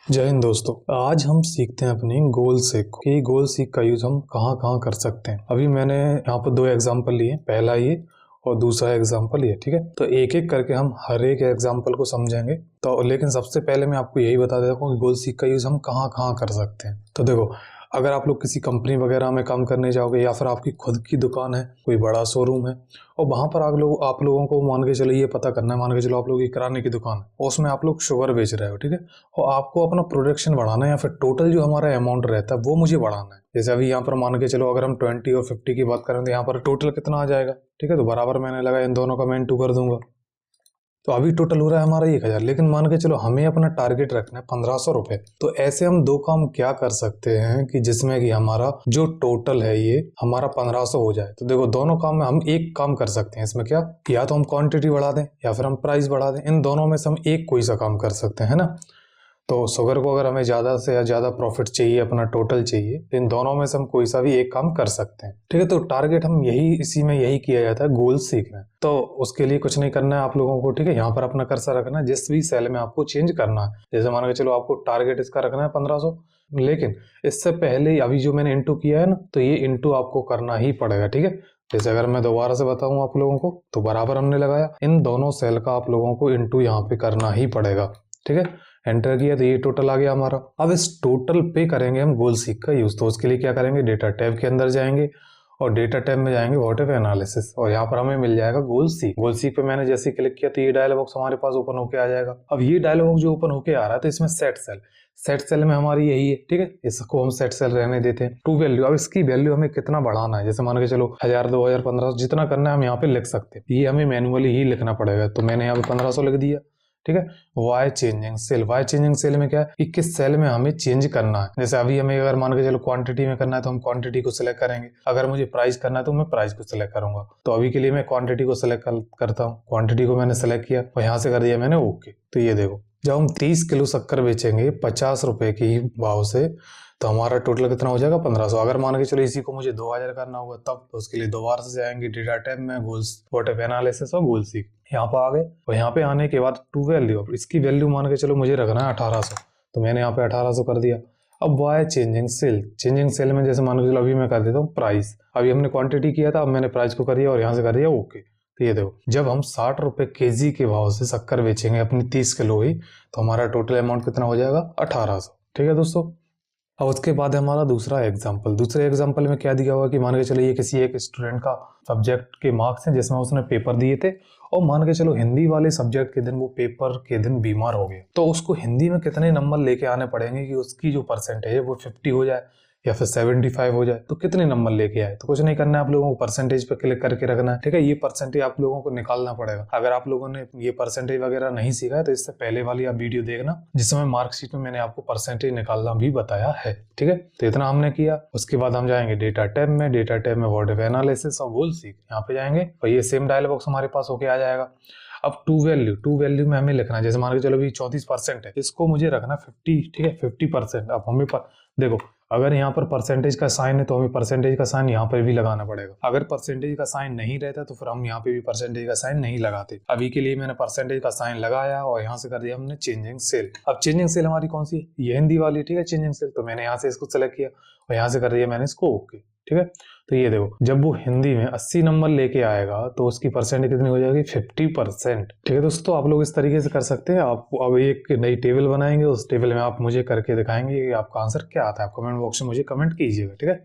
जय हिंद दोस्तों। आज हम सीखते हैं अपनी गोल सीख कि गोल सीख का यूज हम कहाँ कहाँ कर सकते हैं। अभी मैंने यहाँ पर दो एग्जांपल लिए, पहला ये और दूसरा एग्जांपल ये। ठीक है, तो एक एक करके हम हर एक एग्जांपल को समझेंगे। तो लेकिन सबसे पहले मैं आपको यही बता देता हूँ कि गोल सीख का यूज हम कहाँ कहाँ कर सकते हैं। तो देखो, अगर आप लोग किसी कंपनी वगैरह में काम करने जाओगे या फिर आपकी खुद की दुकान है, कोई बड़ा शोरूम है और वहां पर आप लोगों को मान के चलो ये पता करना है, मान के चलो आप लोगों की किराने की दुकान है और उसमें आप लोग शुगर बेच रहे हो। ठीक है, और आपको अपना प्रोडक्शन बढ़ाना है या फिर टोटल जो हमारा अमाउंट रहता है वो मुझे बढ़ाना है। जैसे अभी यहाँ पर मान के चलो अगर हम 20 और 50 की बात करें तो यहाँ पर टोटल कितना आ जाएगा। ठीक है, तो बराबर मैंने लगा इन दोनों का मैं इंटू कर दूंगा। तो अभी टोटल हो रहा है हमारा 1000, लेकिन मान के चलो हमें अपना टारगेट रखना है 1500 रुपए। तो ऐसे हम दो काम क्या कर सकते हैं कि जिसमें कि हमारा जो टोटल है ये हमारा 1500 हो जाए। तो देखो, दोनों काम में हम एक काम कर सकते हैं। इसमें क्या, या तो हम क्वांटिटी बढ़ा दें या फिर हम प्राइस बढ़ा दें। इन दोनों में से हम एक कोई सा काम कर सकते हैं, है ना। तो शुगर को अगर हमें ज़्यादा से ज़्यादा प्रॉफिट चाहिए, अपना टोटल चाहिए, तो इन दोनों में से हम कोई सा भी एक काम कर सकते हैं। ठीक है, तो टारगेट हम इसी में यही किया जाता है, गोल सीखना है। तो उसके लिए कुछ नहीं करना है आप लोगों को। ठीक है, यहाँ पर अपना कर्सर रखना है, जिस भी सेल में आपको चेंज करना है। जैसे मान के चलो आपको टारगेट इसका रखना है 1500, लेकिन इससे पहले अभी जो मैंने इंटू किया है ना, तो ये इंटू आपको करना ही पड़ेगा। ठीक है, जैसे अगर मैं दोबारा से बताऊं आप लोगों को, तो बराबर हमने लगाया, इन दोनों सेल का आप लोगों को इंटू यहाँ पे करना ही पड़ेगा। ठीक है, एंटर किया तो ये टोटल आ गया हमारा। अब इस टोटल पे करेंगे हम गोल सीख का यूज। तो उसके लिए क्या करेंगे, डेटा टैब के अंदर जाएंगे और डेटा टैब में जाएंगे व्हाट इफ एनालिसिस, और यहाँ पर हमें मिल जाएगा गोल सीख। गोल सीख पे मैंने जैसे क्लिक किया तो ये डायलॉग बॉक्स हमारे पास ओपन होके आ जाएगा। अब ये डायलॉग बॉक्स जो ओपन होके आ रहा है, तो इसमें सेट सेल में हमारी यही है। ठीक है, इसको हम सेट सेल रहने देते हैं। टू वैल्यू, अब इसकी वैल्यू हमें कितना बढ़ाना है, जैसे मान के चलो 1000, 2000, 1500 जितना करना है हम यहाँ पे लिख सकते हैं। ये हमें मैनुअली ही लिखना पड़ेगा, तो मैंने यहाँ पे 1500 लिख दिया। ठीक है, वाई चेंजिंग सेल में क्या है कि किस सेल में हमें चेंज करना है। जैसे अभी हमें अगर मान के चलो क्वांटिटी में करना है तो हम क्वांटिटी को सिलेक्ट करेंगे, अगर मुझे प्राइस करना है तो मैं प्राइस को सिलेक्ट करूंगा। तो अभी के लिए मैं क्वांटिटी को सिलेक्ट करता हूँ। क्वांटिटी को मैंने सिलेक्ट किया और यहाँ से कर दिया मैंने ओके। तो ये देखो, जब हम 30 किलो शक्कर बेचेंगे 50 रुपए की भाव से, तो हमारा टोटल कितना हो जाएगा 1500। अगर मान के चलो इसी को मुझे 2000 करना होगा तब, तो उसके लिए दोबारा से जाएंगे डेटा टैब में, गोल्स व्हाट इफ एनालिसिस और गोल सीख। यहाँ पर आ गए और यहाँ पे आने के बाद टू वैल्यू, इसकी वैल्यू मान के चलो मुझे रखना है 1800, तो मैंने यहाँ पे 1800 कर दिया। अब वाई चेंजिंग सेल में जैसे मान के चलो अभी मैं कर देता हूँ प्राइस। अभी हमने क्वांटिटी किया था, अब मैंने प्राइस को कर दिया और यहाँ से कर दिया ओके। तो ये देखो, जब हम 60 रुपए केजी के भाव से शक्कर बेचेंगे अपनी 30 किलो ही, तो हमारा टोटल अमाउंट कितना हो जाएगा 1800। ठीक है दोस्तों, अब उसके बाद है हमारा दूसरे एग्जाम्पल में क्या दिया हुआ कि मान के चलो ये किसी एक स्टूडेंट का सब्जेक्ट के मार्क्स हैं जिसमें उसने पेपर दिए थे, और मान के चलो हिंदी वाले सब्जेक्ट के दिन वो पेपर के दिन बीमार हो गया। तो उसको हिंदी में कितने नंबर लेके आने पड़ेंगे कि उसकी जो परसेंटेज है वो 50 हो जाए या फिर 75 हो जाए। तो कितने नंबर लेके आए, तो कुछ नहीं करना है आप लोगों को, परसेंटेज पे क्लिक करके रखना है। ठीक है, ये परसेंटेज आप लोगों को निकालना पड़ेगा। अगर आप लोगों ने ये परसेंटेज वगैरह नहीं सीखा है तो इससे पहले वाली आप वीडियो देखना, जिसमें मार्कशीट में मैंने आपको परसेंटेज निकालना भी बताया है। ठीक है, तो इतना हमने किया। उसके बाद हम जाएंगे डेटा टैब में व्हाट इफ एनालिसिस और गोल सीख, यहाँ पे जाएंगे और ये सेम डायलॉग बॉक्स हमारे पास होके आ जाएगा। अब टू वैल्यू में हमें लिखना है, जैसे मान के चलो भी 34% है, इसको मुझे रखना 50। ठीक है, 50%। अब हमें देखो, अगर यहाँ पर परसेंटेज का साइन है तो हमें परसेंटेज का साइन यहाँ पर भी लगाना पड़ेगा। अगर परसेंटेज का साइन नहीं रहता तो फिर हम यहाँ पे भी परसेंटेज का साइन नहीं लगाते। अभी के लिए मैंने परसेंटेज का साइन लगाया और यहाँ से कर दिया हमने चेंजिंग सेल। अब चेंजिंग सेल हमारी कौन सी है, ये हिंदी वाली। ठीक है, चेंजिंग सेल, तो मैंने यहाँ से इसको सेलेक्ट किया और यहाँ से कर दिया मैंने इसको ओके। ठीक है, तो ये देखो, जब वो हिंदी में 80 नंबर लेके आएगा तो उसकी परसेंटेज कितनी हो जाएगी 50%। ठीक है दोस्तों, आप लोग इस तरीके से कर सकते हैं। आप अब एक नई टेबल बनाएंगे, उस टेबल में आप मुझे करके दिखाएंगे कि आपका आंसर क्या आता है। आप कमेंट बॉक्स में मुझे कमेंट कीजिएगा। ठीक है।